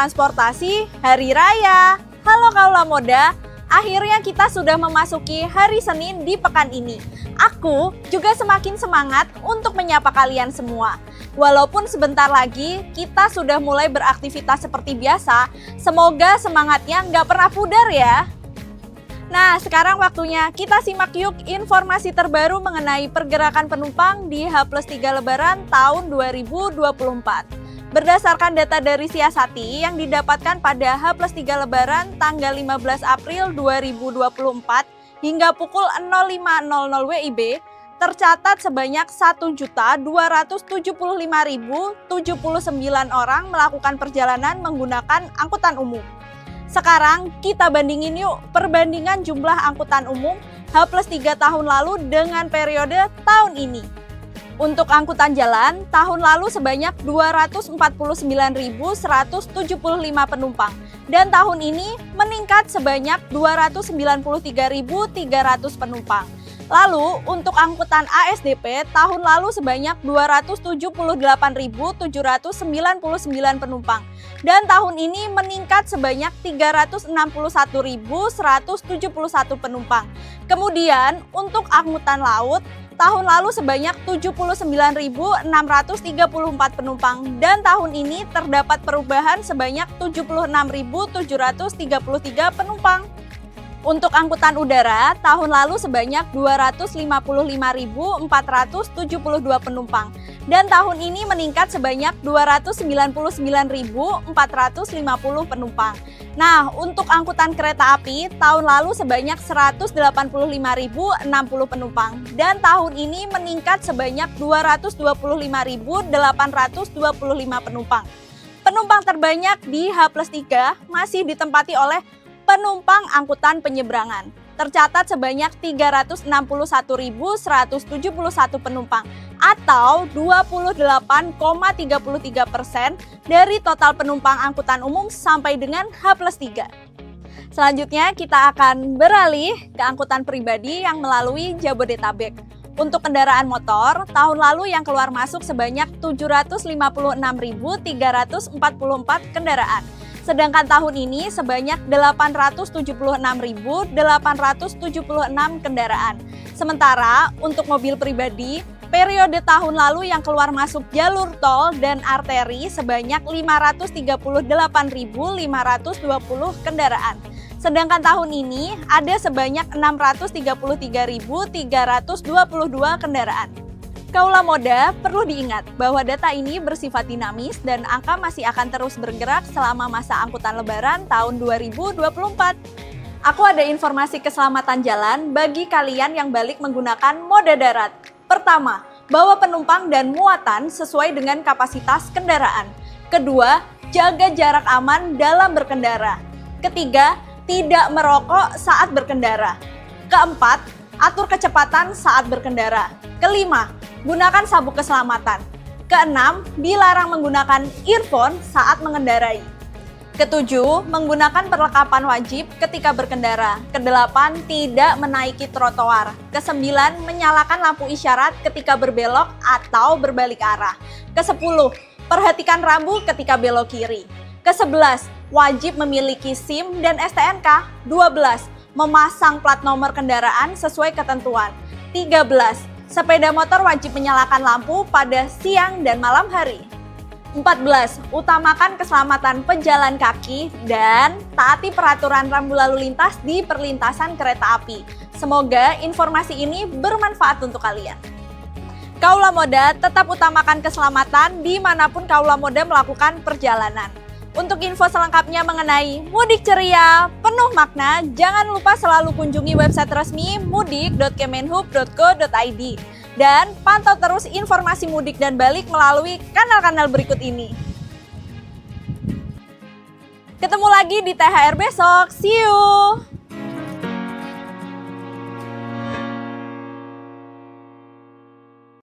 transportasi hari raya. Halo kaula moda, akhirnya kita sudah memasuki hari Senin di pekan ini. Aku juga semakin semangat untuk menyapa kalian semua. Walaupun sebentar lagi kita sudah mulai beraktivitas seperti biasa, semoga semangatnya nggak pernah pudar ya. Nah, sekarang waktunya kita simak yuk informasi terbaru mengenai pergerakan penumpang di H+3 Lebaran tahun 2024. Berdasarkan data dari Siasati yang didapatkan pada H+3 Lebaran tanggal 15 April 2024 hingga pukul 05.00 WIB, tercatat sebanyak 1.275.079 orang melakukan perjalanan menggunakan angkutan umum. Sekarang kita bandingin yuk perbandingan jumlah angkutan umum H+3 tahun lalu dengan periode tahun ini. Untuk angkutan jalan, tahun lalu sebanyak 249.175 penumpang dan tahun ini meningkat sebanyak 293.300 penumpang. Lalu, untuk angkutan ASDP, tahun lalu sebanyak 278.799 penumpang dan tahun ini meningkat sebanyak 361.171 penumpang. Kemudian, untuk angkutan laut, tahun lalu sebanyak 79.634 penumpang dan tahun ini terdapat perubahan sebanyak 76.733 penumpang. Untuk angkutan udara, tahun lalu sebanyak 255.472 penumpang dan tahun ini meningkat sebanyak 299.450 penumpang. Nah, untuk angkutan kereta api, tahun lalu sebanyak 185.060 penumpang dan tahun ini meningkat sebanyak 225.825 penumpang. Penumpang terbanyak di H+3 masih ditempati oleh penumpang angkutan penyeberangan. Tercatat sebanyak 361.171 penumpang atau 28,33% dari total penumpang angkutan umum sampai dengan H+3. Selanjutnya kita akan beralih ke angkutan pribadi yang melalui Jabodetabek. Untuk kendaraan motor, tahun lalu yang keluar masuk sebanyak 756.344 kendaraan. Sedangkan tahun ini sebanyak 876.876 kendaraan. Sementara untuk mobil pribadi, periode tahun lalu yang keluar masuk jalur tol dan arteri sebanyak 538.520 kendaraan. Sedangkan tahun ini ada sebanyak 633.322 kendaraan. Kaula moda, perlu diingat bahwa data ini bersifat dinamis dan angka masih akan terus bergerak selama masa angkutan lebaran tahun 2024. Aku ada informasi keselamatan jalan bagi kalian yang balik menggunakan moda darat. Pertama, bawa penumpang dan muatan sesuai dengan kapasitas kendaraan. Kedua, jaga jarak aman dalam berkendara. Ketiga, tidak merokok saat berkendara. Keempat, atur kecepatan saat berkendara. Kelima, gunakan sabuk keselamatan. Keenam, dilarang menggunakan earphone saat mengendarai. Ketujuh, menggunakan perlengkapan wajib ketika berkendara. Kedelapan, tidak menaiki trotoar. Kesembilan, menyalakan lampu isyarat ketika berbelok atau berbalik arah. Kesepuluh, perhatikan rambu ketika belok kiri. Kesebelas, wajib memiliki SIM dan STNK. 12, memasang plat nomor kendaraan sesuai ketentuan. 13, sepeda motor wajib menyalakan lampu pada siang dan malam hari. 14. Utamakan keselamatan pejalan kaki dan taati peraturan rambu lalu lintas di perlintasan kereta api. Semoga informasi ini bermanfaat untuk kalian. Kaula moda, tetap utamakan keselamatan dimanapun kaula moda melakukan perjalanan. Untuk info selengkapnya mengenai mudik ceria, penuh makna, jangan lupa selalu kunjungi website resmi mudik.kemenhub.go.id. Dan pantau terus informasi mudik dan balik melalui kanal-kanal berikut ini. Ketemu lagi di THR besok, see you!